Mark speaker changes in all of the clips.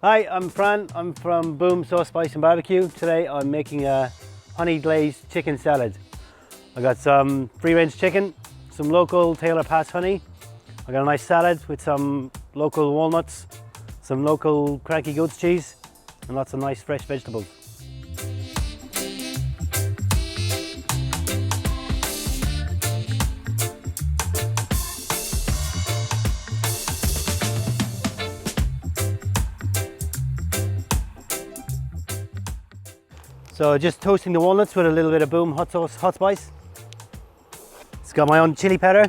Speaker 1: Hi, I'm Fran. I'm from Boom Sauce Spice and Barbecue. Today I'm making a honey glazed chicken salad. I got some free range chicken, some local Taylor Pass honey. I got a nice salad with some local walnuts, some local Cranky Goats cheese, and lots of nice fresh vegetables. So just toasting the walnuts with a little bit of Boom hot sauce, hot spice. It's got my own chili powder.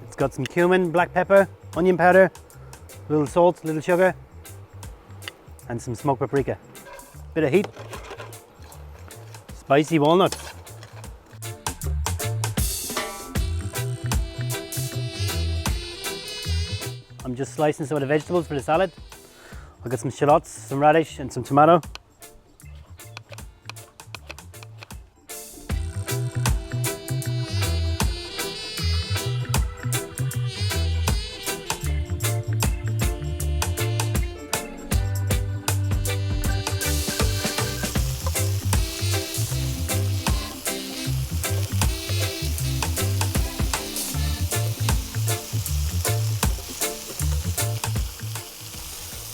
Speaker 1: It's got some cumin, black pepper, onion powder, a little salt, a little sugar, and some smoked paprika. Bit of heat. Spicy walnuts. I'm just slicing some of the vegetables for the salad. I've got some shallots, some radish, and some tomato.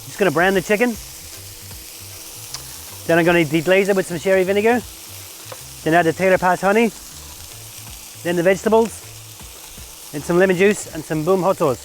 Speaker 1: Just going to brown the chicken. Then I'm going to deglaze it with some sherry vinegar. Then add the Taylor Pass honey. Then the vegetables. Then some lemon juice and some Boom hot sauce.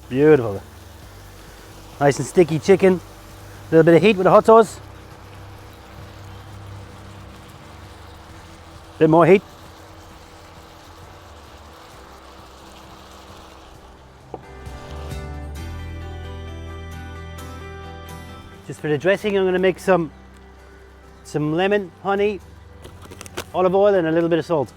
Speaker 1: Beautiful. Nice and sticky chicken. A little bit of heat with the hot sauce. A bit more heat. Just for the dressing, I'm going to make some lemon, honey, olive oil, and a little bit of salt.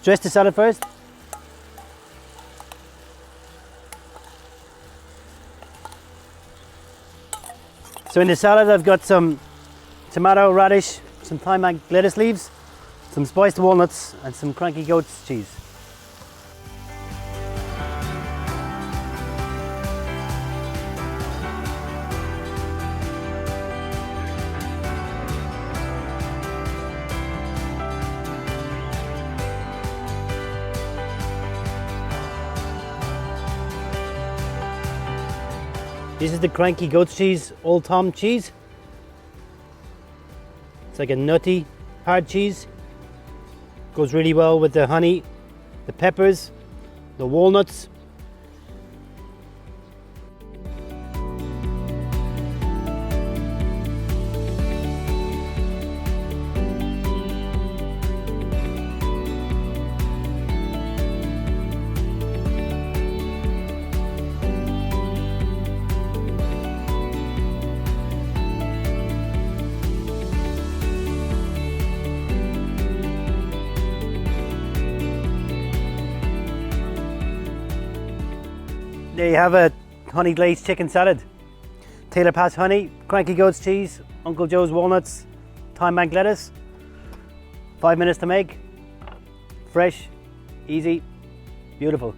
Speaker 1: Dress the salad first. So in the salad I've got some tomato, radish, some Thymebank lettuce leaves, some spiced walnuts and some Cranky Goats cheese. This is the Cranky Goats Cheese Old Tom cheese. It's like a nutty hard cheese. Goes really well with the honey, the peppers, the walnuts. There you have a honey glazed chicken salad. Taylor Pass honey, Cranky Goats cheese, Uncle Joe's walnuts, Thymebank lettuce. 5 minutes to make. Fresh, easy, beautiful.